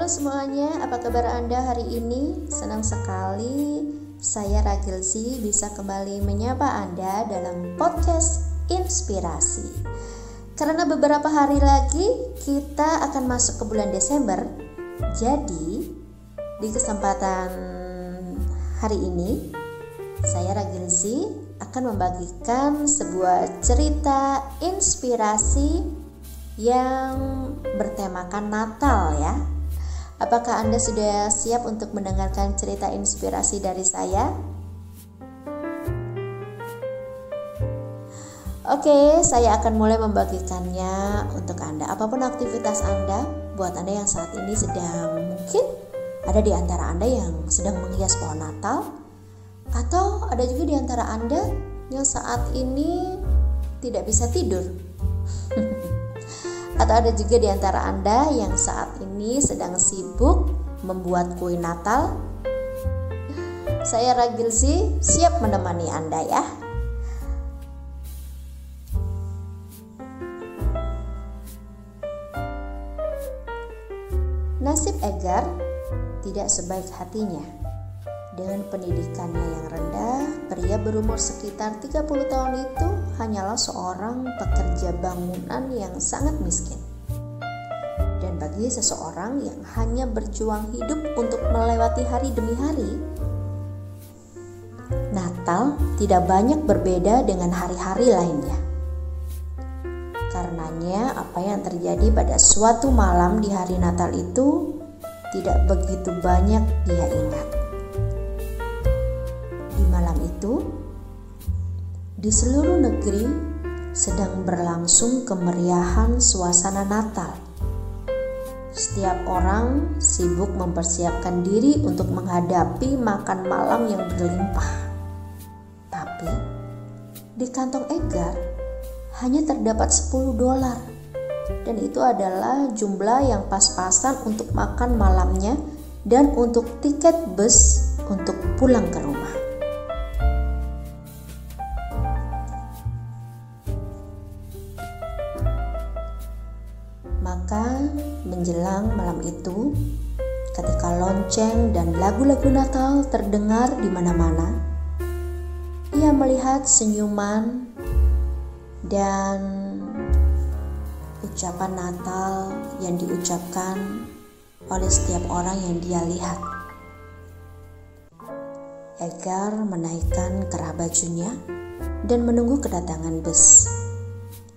Halo semuanya, apa kabar Anda hari ini? Senang sekali saya Ragilzi bisa kembali menyapa Anda dalam podcast Inspirasi. Karena beberapa hari lagi kita akan masuk ke bulan Desember. Jadi di kesempatan hari ini saya Ragilzi akan membagikan sebuah cerita inspirasi yang bertemakan Natal ya. Apakah Anda sudah siap untuk mendengarkan cerita inspirasi dari saya? Oke, saya akan mulai membagikannya untuk Anda. Apapun aktivitas Anda, buat Anda yang saat ini mungkin ada di antara Anda yang sedang menghias pohon Natal, atau ada juga di antara Anda yang saat ini tidak bisa tidur. Atau ada juga di antara Anda yang saat ini sedang sibuk membuat kue Natal. Saya Ragilzi siap menemani Anda ya. Nasib Edgar tidak sebaik hatinya. Dengan pendidikannya yang rendah, pria berumur sekitar 30 tahun itu hanyalah seorang pekerja bangunan yang sangat miskin. Dan bagi seseorang yang hanya berjuang hidup untuk melewati hari demi hari, Natal tidak banyak berbeda dengan hari-hari lainnya. Karenanya apa yang terjadi pada suatu malam di hari Natal itu tidak begitu banyak dia ingat. Malam itu, di seluruh negeri sedang berlangsung kemeriahan suasana Natal. Setiap orang sibuk mempersiapkan diri untuk menghadapi makan malam yang berlimpah. Tapi, di kantong Edgar hanya terdapat $10. Dan itu adalah jumlah yang pas-pasan untuk makan malamnya dan untuk tiket bus untuk pulang ke rumah. Maka menjelang malam itu, ketika lonceng dan lagu-lagu Natal terdengar di mana-mana, ia melihat senyuman dan ucapan Natal yang diucapkan oleh setiap orang yang dia lihat. Edgar menaikkan kerah bajunya dan menunggu kedatangan bus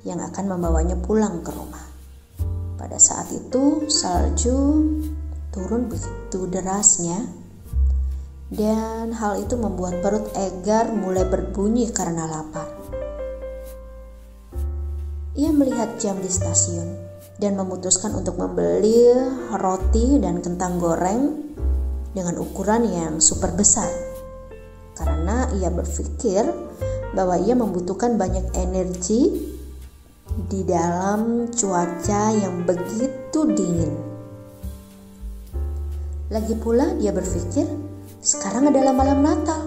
yang akan membawanya pulang ke rumah. Pada saat itu salju turun begitu derasnya dan hal itu membuat perut Edgar mulai berbunyi karena lapar. Ia melihat jam di stasiun dan memutuskan untuk membeli roti dan kentang goreng dengan ukuran yang super besar. Karena ia berpikir bahwa ia membutuhkan banyak energi di dalam cuaca yang begitu dingin. Lagi pula dia berpikir, sekarang adalah malam Natal.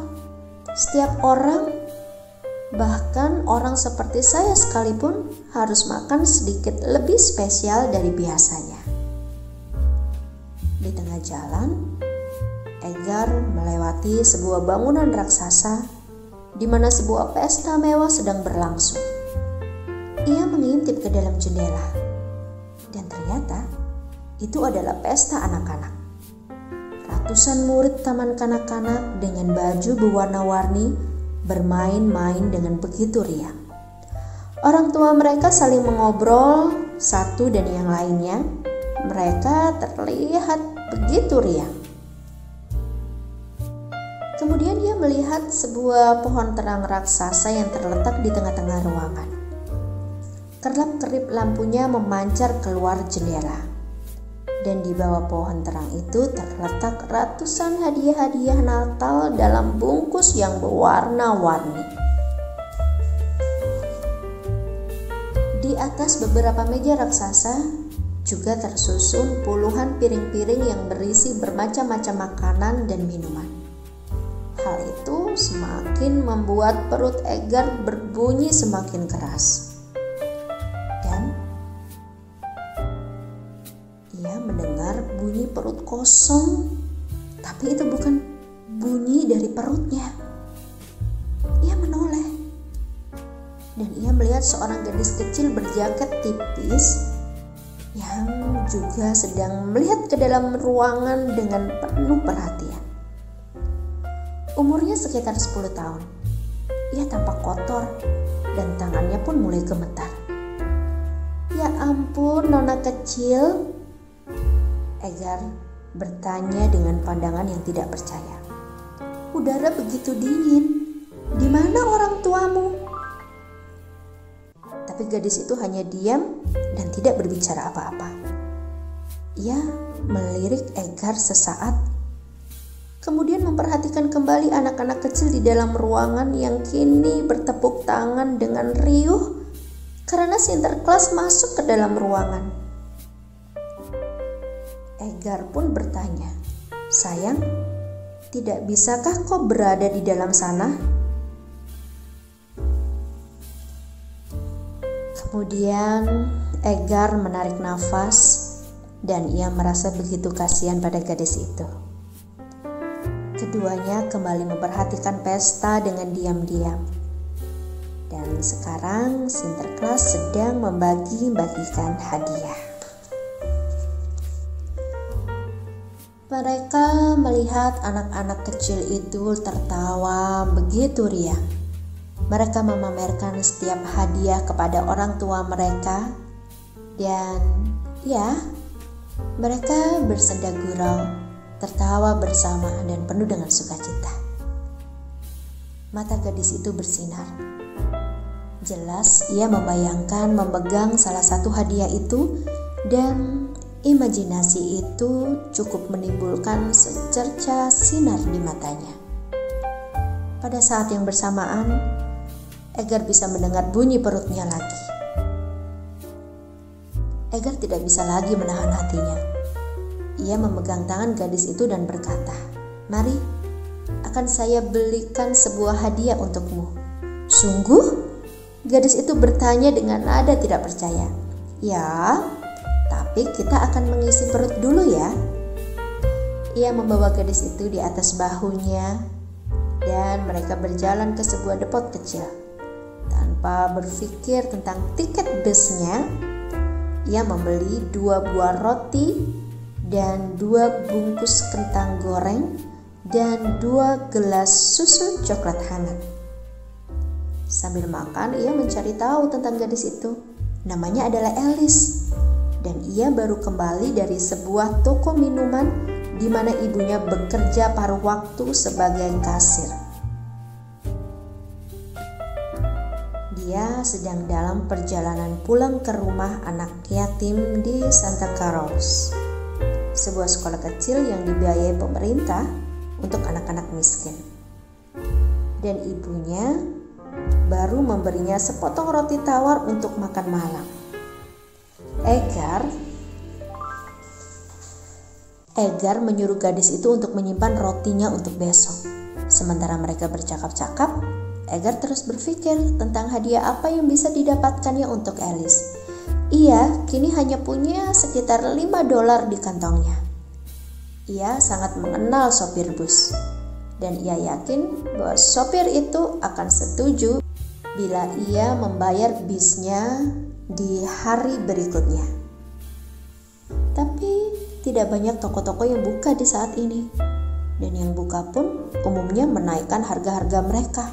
Setiap orang, bahkan orang seperti saya sekalipun, harus makan sedikit lebih spesial dari biasanya. Di tengah jalan, Edgar melewati sebuah bangunan raksasa di mana sebuah pesta mewah sedang berlangsung. Ia mengintip ke dalam jendela dan ternyata itu adalah pesta anak-anak. Ratusan murid taman kanak-kanak dengan baju berwarna-warni bermain-main dengan begitu riang. Orang tua mereka saling mengobrol satu dan yang lainnya. Mereka terlihat begitu riang. Kemudian dia melihat sebuah pohon terang raksasa yang terletak di tengah-tengah ruangan. Kerlap-kerip lampunya memancar keluar jendela. Dan di bawah pohon terang itu terletak ratusan hadiah-hadiah Natal dalam bungkus yang berwarna-warni. Di atas beberapa meja raksasa juga tersusun puluhan piring-piring yang berisi bermacam-macam makanan dan minuman. Hal itu semakin membuat perut Edgar berbunyi semakin keras. ia mendengar bunyi perut kosong, tapi itu bukan bunyi dari perutnya. Ia menoleh dan ia melihat seorang gadis kecil berjaket tipis yang juga sedang melihat ke dalam ruangan dengan penuh perhatian. Umurnya sekitar 10 tahun. Ia tampak kotor dan tangannya pun mulai gemetar. "Ya ampun, nona kecil," Edgar bertanya dengan pandangan yang tidak percaya. "Udara begitu dingin. Di mana orang tuamu?" Tapi gadis itu hanya diam dan tidak berbicara apa-apa. Ia melirik Edgar sesaat, kemudian memperhatikan kembali anak-anak kecil di dalam ruangan yang kini bertepuk tangan dengan riuh karena Sinterklas masuk ke dalam ruangan. Edgar pun bertanya, "Sayang, tidak bisakah kau berada di dalam sana?" Kemudian Edgar menarik nafas dan ia merasa begitu kasihan pada gadis itu. Keduanya kembali memperhatikan pesta dengan diam-diam. Dan sekarang Sinterklas sedang membagi-bagikan hadiah. Mereka melihat anak-anak kecil itu tertawa begitu riang. Mereka memamerkan setiap hadiah kepada orang tua mereka. Dan ya, mereka bersenda gurau, tertawa bersama dan penuh dengan sukacita. Mata gadis itu bersinar. Jelas ia membayangkan memegang salah satu hadiah itu, dan imajinasi itu cukup menimbulkan secerca sinar di matanya. Pada saat yang bersamaan, Edgar bisa mendengar bunyi perutnya lagi. Edgar tidak bisa lagi menahan hatinya. Ia memegang tangan gadis itu dan berkata, "Mari, akan saya belikan sebuah hadiah untukmu." "Sungguh?" Gadis itu bertanya dengan nada tidak percaya. "Ya, tapi kita akan mengisi perut dulu ya." Ia membawa gadis itu di atas bahunya dan mereka berjalan ke sebuah depot kecil. Tanpa berpikir tentang tiket busnya, ia membeli 2 buah roti dan 2 bungkus kentang goreng dan 2 gelas susu coklat hangat. Sambil makan, ia mencari tahu tentang gadis itu. Namanya adalah Alice, dan ia baru kembali dari sebuah toko minuman di mana ibunya bekerja paruh waktu sebagai kasir. Dia sedang dalam perjalanan pulang ke rumah anak yatim di Santa Claus, sebuah sekolah kecil yang dibiayai pemerintah untuk anak-anak miskin. Dan ibunya baru memberinya sepotong roti tawar untuk makan malam. Edgar menyuruh gadis itu untuk menyimpan rotinya untuk besok. Sementara mereka bercakap-cakap, Edgar terus berpikir tentang hadiah apa yang bisa didapatkannya untuk Alice. Ia kini hanya punya sekitar $5 di kantongnya. Ia sangat mengenal sopir bus, dan ia yakin bahwa sopir itu akan setuju bila ia membayar bisnya di hari berikutnya. Tapi tidak banyak toko-toko yang buka di saat ini, dan yang buka pun umumnya menaikkan harga-harga mereka.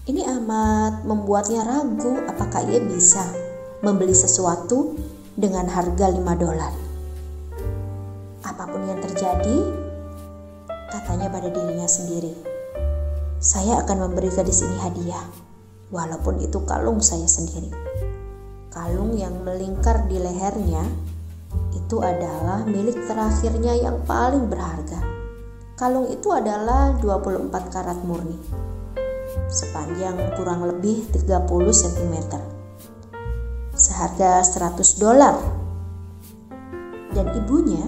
Ini amat membuatnya ragu apakah ia bisa membeli sesuatu dengan harga $5. Apapun yang terjadi, katanya pada dirinya sendiri, "Saya akan memberi gadis ini hadiah, walaupun itu kalung saya sendiri." Kalung yang melingkar di lehernya itu adalah milik terakhirnya yang paling berharga. Kalung itu adalah 24 karat murni, sepanjang kurang lebih 30 cm, seharga $100. Dan ibunya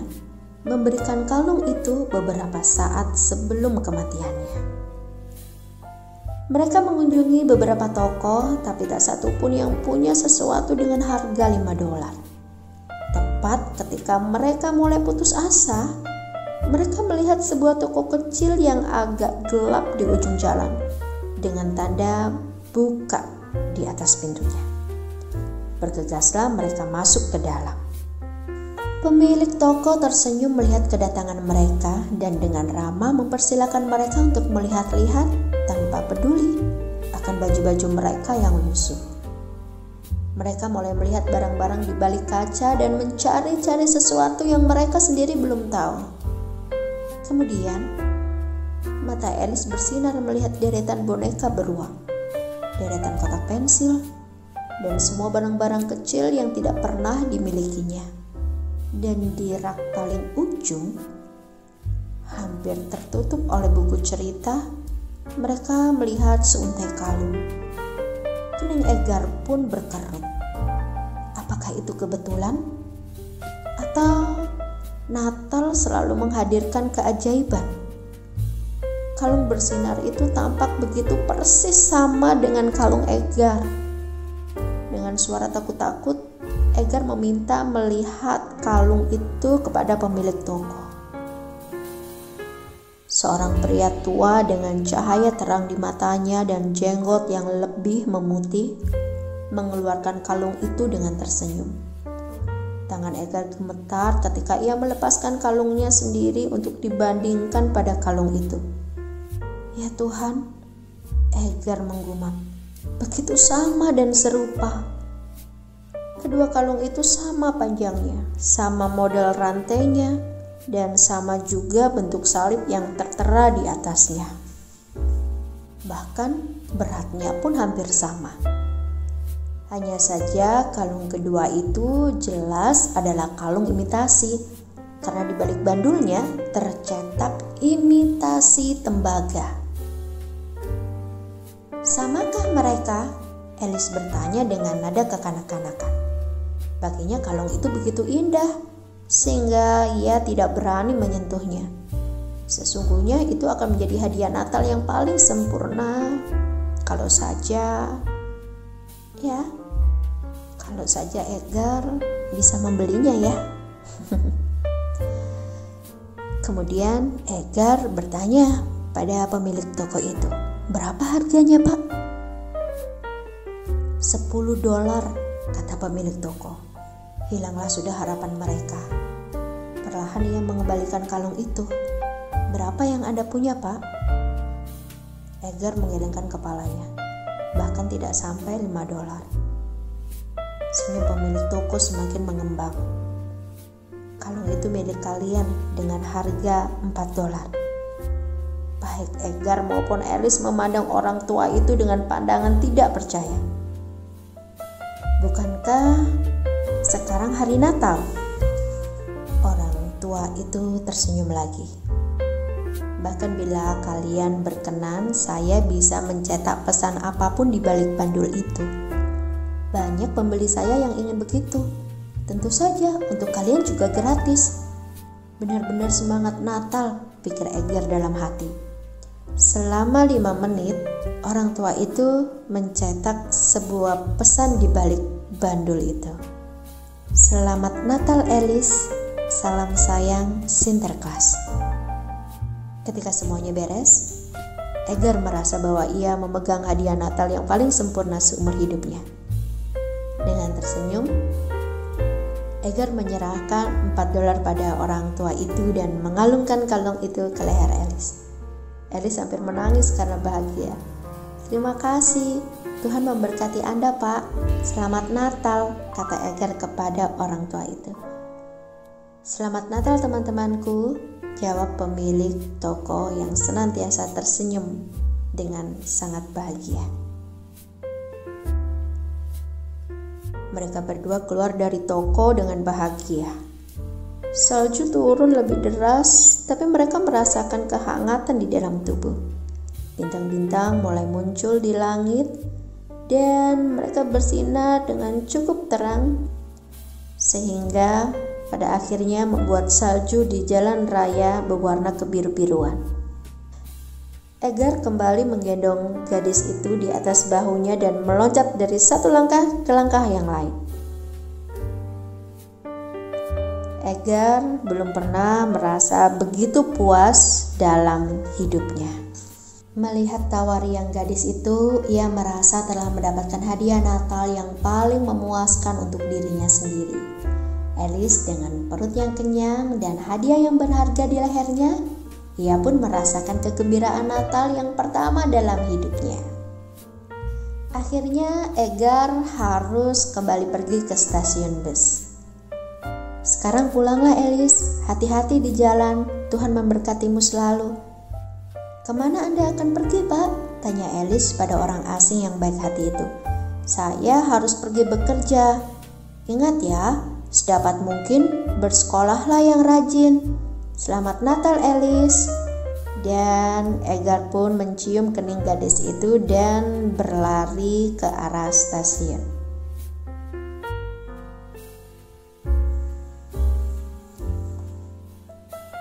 memberikan kalung itu beberapa saat sebelum kematiannya. Mereka mengunjungi beberapa toko, tapi tak satu pun yang punya sesuatu dengan harga $5. Tepat ketika mereka mulai putus asa, mereka melihat sebuah toko kecil yang agak gelap di ujung jalan dengan tanda buka di atas pintunya. Bergegaslah mereka masuk ke dalam. Pemilik toko tersenyum melihat kedatangan mereka dan dengan ramah mempersilakan mereka untuk melihat-lihat tanpa peduli akan baju-baju mereka yang lusuh. Mereka mulai melihat barang-barang di balik kaca dan mencari-cari sesuatu yang mereka sendiri belum tahu. Kemudian, mata Alice bersinar melihat deretan boneka beruang, deretan kotak pensil, dan semua barang-barang kecil yang tidak pernah dimilikinya. Dan di rak paling ujung, hampir tertutup oleh buku cerita, mereka melihat seuntai kalung. Kening Edgar pun berkerut. Apakah itu kebetulan? Atau Natal selalu menghadirkan keajaiban? Kalung bersinar itu tampak begitu persis sama dengan kalung Edgar. Dengan suara takut-takut, Edgar meminta melihat kalung itu kepada pemilik toko. Seorang pria tua dengan cahaya terang di matanya dan jenggot yang lebih memutih mengeluarkan kalung itu dengan tersenyum. Tangan Edgar gemetar ketika ia melepaskan kalungnya sendiri untuk dibandingkan pada kalung itu. Ya Tuhan, Edgar menggumam, begitu sama dan serupa. Kedua kalung itu sama panjangnya, sama model rantainya, dan sama juga bentuk salib yang tertera di atasnya. Bahkan beratnya pun hampir sama. Hanya saja kalung kedua itu jelas adalah kalung imitasi, karena di balik bandulnya tercetak imitasi tembaga. Samakah mereka? Alice bertanya dengan nada kekanak-kanakan. Baginya kalung itu begitu indah, sehingga ia tidak berani menyentuhnya. Sesungguhnya itu akan menjadi hadiah Natal yang paling sempurna kalau saja Edgar bisa membelinya ya. Kemudian Edgar bertanya pada pemilik toko itu, "Berapa harganya, Pak?" $10, kata pemilik toko. Hilanglah sudah harapan mereka. Perlahan ia mengembalikan kalung itu. "Berapa yang Anda punya, Pak?" Edgar menggelengkan kepalanya. Bahkan tidak sampai $5. Senyum pemilik toko semakin mengembang. "Kalung itu milik kalian dengan harga $4. Baik Edgar maupun Alice memandang orang tua itu dengan pandangan tidak percaya. "Bukankah sekarang hari Natal?" Orang tua itu tersenyum lagi. "Bahkan bila kalian berkenan, saya bisa mencetak pesan apapun di balik bandul itu. Banyak pembeli saya yang ingin begitu. Tentu saja untuk kalian juga gratis." Benar-benar semangat Natal, pikir Edgar dalam hati. Selama 5 menit, orang tua itu mencetak sebuah pesan di balik bandul itu. "Selamat Natal Alice, salam sayang Sinterklas." Ketika semuanya beres, Edgar merasa bahwa ia memegang hadiah Natal yang paling sempurna seumur hidupnya. Dengan tersenyum, Edgar menyerahkan $4 pada orang tua itu dan mengalungkan kalung itu ke leher Alice. Alice hampir menangis karena bahagia. "Terima kasih, Tuhan memberkati Anda, Pak. Selamat Natal," kata Edgar kepada orang tua itu. "Selamat Natal teman-temanku," jawab pemilik toko yang senantiasa tersenyum dengan sangat bahagia. Mereka berdua keluar dari toko dengan bahagia. Salju turun lebih deras, tapi mereka merasakan kehangatan di dalam tubuh. Bintang-bintang mulai muncul di langit dan mereka bersinar dengan cukup terang sehingga pada akhirnya membuat salju di jalan raya berwarna kebiru-biruan. Edgar kembali menggendong gadis itu di atas bahunya dan meloncat dari satu langkah ke langkah yang lain. Edgar belum pernah merasa begitu puas dalam hidupnya. Melihat tawar yang gadis itu, ia merasa telah mendapatkan hadiah Natal yang paling memuaskan untuk dirinya sendiri. Alice dengan perut yang kenyang dan hadiah yang berharga di lehernya, ia pun merasakan kegembiraan Natal yang pertama dalam hidupnya. Akhirnya Edgar harus kembali pergi ke stasiun bus. Sekarang pulanglah Alice, hati-hati di jalan, Tuhan memberkatimu selalu. Kemana Anda akan pergi Pak? Tanya Alice pada orang asing yang baik hati itu. Saya harus pergi bekerja. Ingat ya, sedapat mungkin bersekolahlah yang rajin. Selamat Natal Alice. Dan Edgar pun mencium kening gadis itu dan berlari ke arah stasiun.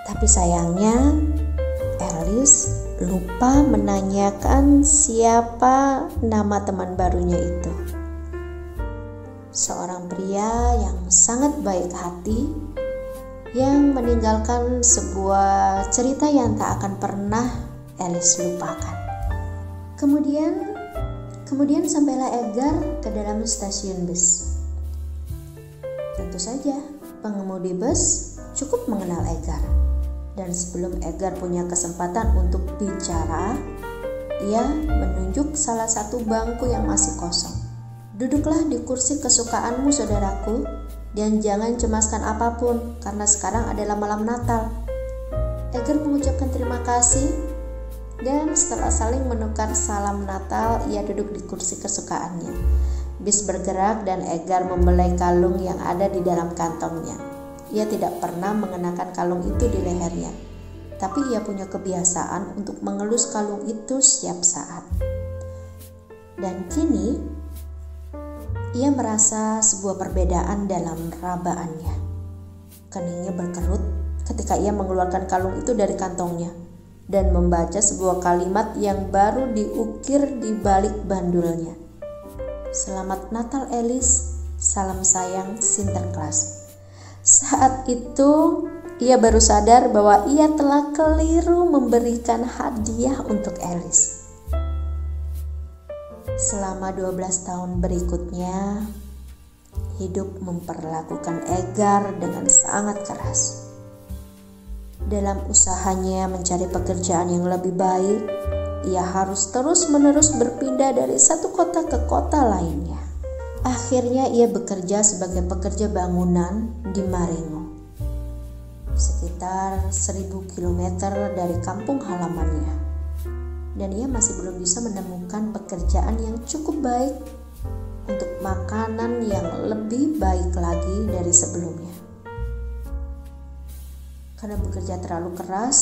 Tapi sayangnya Alice lupa menanyakan siapa nama teman barunya itu. Seorang pria yang sangat baik hati yang meninggalkan sebuah cerita yang tak akan pernah Alice lupakan. Kemudian sampailah Edgar ke dalam stasiun bus. Tentu saja pengemudi bus cukup mengenal Edgar. Dan sebelum Edgar punya kesempatan untuk bicara, ia menunjuk salah satu bangku yang masih kosong. Duduklah di kursi kesukaanmu saudaraku, dan jangan cemaskan apapun karena sekarang adalah malam Natal. Edgar mengucapkan terima kasih, dan setelah saling menukar salam Natal, ia duduk di kursi kesukaannya. Bis bergerak dan Edgar membelai kalung yang ada di dalam kantongnya. Ia tidak pernah mengenakan kalung itu di lehernya, tapi ia punya kebiasaan untuk mengelus kalung itu setiap saat. Dan kini, ia merasa sebuah perbedaan dalam rabaannya. Keningnya berkerut ketika ia mengeluarkan kalung itu dari kantongnya dan membaca sebuah kalimat yang baru diukir di balik bandulnya. Selamat Natal Alice, salam sayang Sinterklas. Saat itu ia baru sadar bahwa ia telah keliru memberikan hadiah untuk Alice. Selama 12 tahun berikutnya, hidup memperlakukan Edgar dengan sangat keras. Dalam usahanya mencari pekerjaan yang lebih baik, ia harus terus-menerus berpindah dari satu kota ke kota lainnya. Akhirnya ia bekerja sebagai pekerja bangunan di Marengo, sekitar 1000 km dari kampung halamannya. Dan ia masih belum bisa menemukan pekerjaan yang cukup baik untuk makanan yang lebih baik lagi dari sebelumnya. Karena bekerja terlalu keras,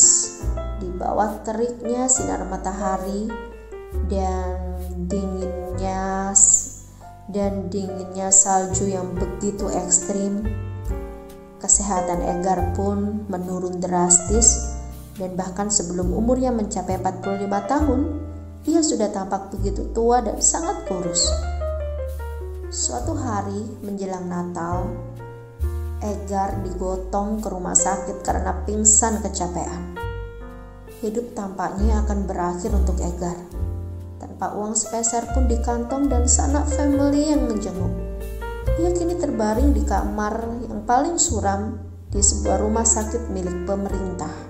di bawah teriknya sinar matahari dan dinginnya salju yang begitu ekstrim, kesehatan Edgar pun menurun drastis, dan bahkan sebelum umurnya mencapai 45 tahun, ia sudah tampak begitu tua dan sangat kurus. Suatu hari menjelang Natal, Edgar digotong ke rumah sakit karena pingsan kecapean. Hidup tampaknya akan berakhir untuk Edgar. Tanpa uang sepeser pun di kantong dan sanak family yang menjenguk. Ia kini terbaring di kamar yang paling suram di sebuah rumah sakit milik pemerintah.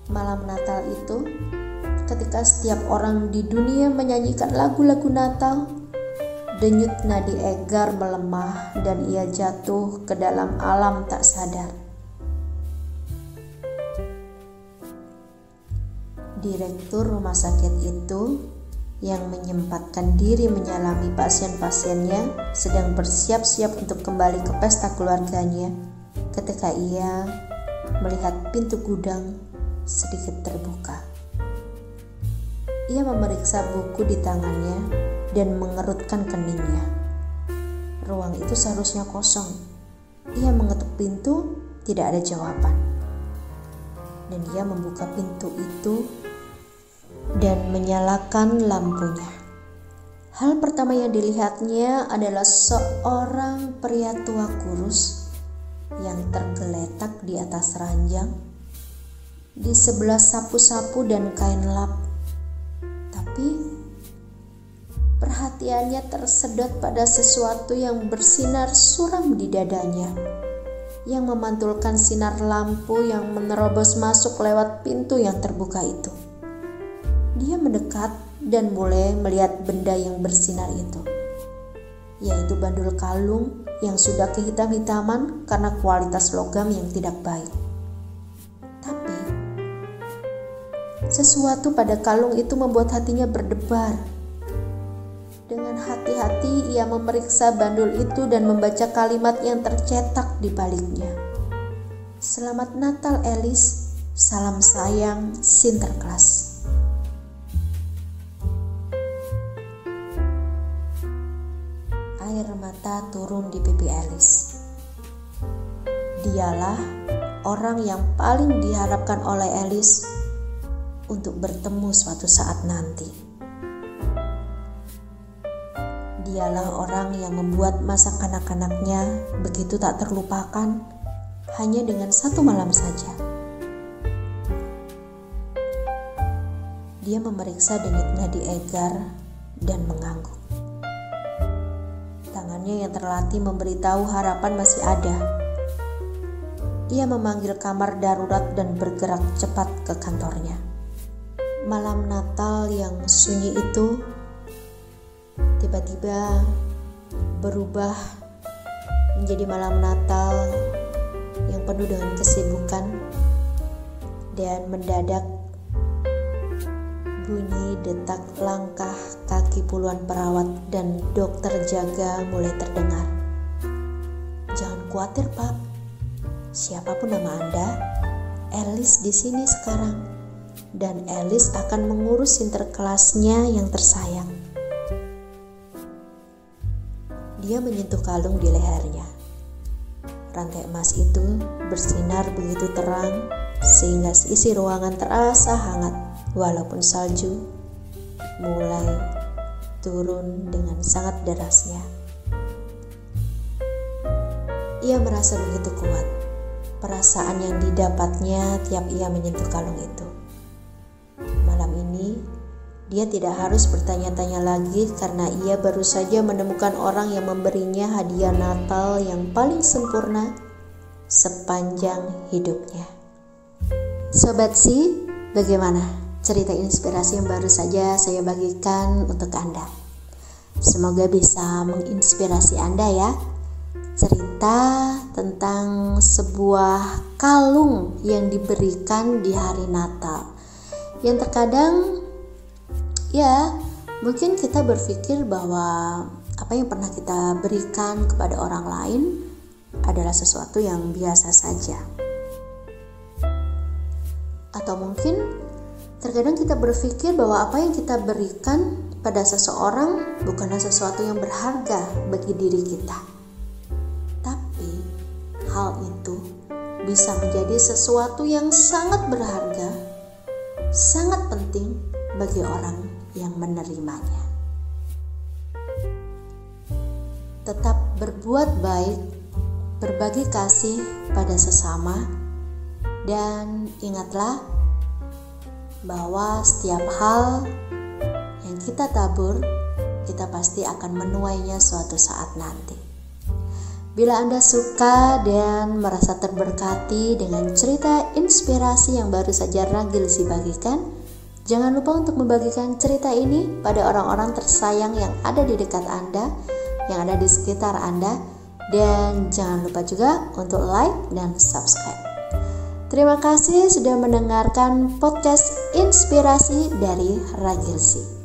Malam Natal itu, ketika setiap orang di dunia menyanyikan lagu-lagu Natal, denyut nadi Edgar melemah dan ia jatuh ke dalam alam tak sadar. Direktur rumah sakit itu yang menyempatkan diri menyalami pasien-pasiennya sedang bersiap-siap untuk kembali ke pesta keluarganya ketika ia melihat pintu gudang sedikit terbuka. Ia memeriksa buku di tangannya dan mengerutkan keningnya. Ruang itu seharusnya kosong. Ia mengetuk pintu, tidak ada jawaban. Dan ia membuka pintu itu dan menyalakan lampunya. Hal pertama yang dilihatnya adalah seorang pria tua kurus yang tergeletak di atas ranjang, di sebelah sapu-sapu dan kain lap. Tapi perhatiannya tersedot pada sesuatu yang bersinar suram di dadanya, yang memantulkan sinar lampu yang menerobos masuk lewat pintu yang terbuka itu. Dia mendekat dan mulai melihat benda yang bersinar itu, yaitu bandul kalung yang sudah kehitam-hitaman karena kualitas logam yang tidak baik. Tapi sesuatu pada kalung itu membuat hatinya berdebar. Dengan hati-hati ia memeriksa bandul itu dan membaca kalimat yang tercetak di baliknya. "Selamat Natal Alice, salam sayang Sinterklas." Air mata turun di pipi Alice. Dialah orang yang paling diharapkan oleh Alice untuk bertemu suatu saat nanti. Dialah orang yang membuat masa kanak-kanaknya begitu tak terlupakan hanya dengan satu malam saja. Dia memeriksa denyut nadi Edgar dan mengangguk. Tangannya yang terlatih memberitahu harapan masih ada. Ia memanggil kamar darurat dan bergerak cepat ke kantornya. Malam Natal yang sunyi itu tiba-tiba berubah menjadi malam Natal yang penuh dengan kesibukan, dan mendadak bunyi detak langkah kaki puluhan perawat dan dokter jaga mulai terdengar. "Jangan khawatir, Pak. Siapapun nama Anda, Alice di sini sekarang, dan Alice akan mengurus Sinterklasnya yang tersayang." Dia menyentuh kalung di lehernya. Rantai emas itu bersinar begitu terang sehingga isi ruangan terasa hangat, walaupun salju mulai turun dengan sangat derasnya. Ia merasa begitu kuat perasaan yang didapatnya tiap ia menyentuh kalung itu. Malam ini dia tidak harus bertanya-tanya lagi karena ia baru saja menemukan orang yang memberinya hadiah Natal yang paling sempurna sepanjang hidupnya. Sobat Si, bagaimana cerita inspirasi yang baru saja saya bagikan untuk Anda? Semoga bisa menginspirasi Anda ya. Cerita tentang sebuah kalung yang diberikan di hari Natal, yang terkadang ya mungkin kita berpikir bahwa apa yang pernah kita berikan kepada orang lain adalah sesuatu yang biasa saja. Atau mungkin terkadang kita berpikir bahwa apa yang kita berikan pada seseorang bukanlah sesuatu yang berharga bagi diri kita. Tapi hal itu bisa menjadi sesuatu yang sangat berharga, sangat penting bagi orang yang menerimanya. Tetap berbuat baik, berbagi kasih pada sesama, dan ingatlah bahwa setiap hal yang kita tabur, kita pasti akan menuainya suatu saat nanti. Bila Anda suka dan merasa terberkati dengan cerita inspirasi yang baru saja Ragilsi bagikan, jangan lupa untuk membagikan cerita ini pada orang-orang tersayang yang ada di dekat Anda, yang ada di sekitar Anda, dan jangan lupa juga untuk like dan subscribe. Terima kasih sudah mendengarkan podcast inspirasi dari Ragilsi.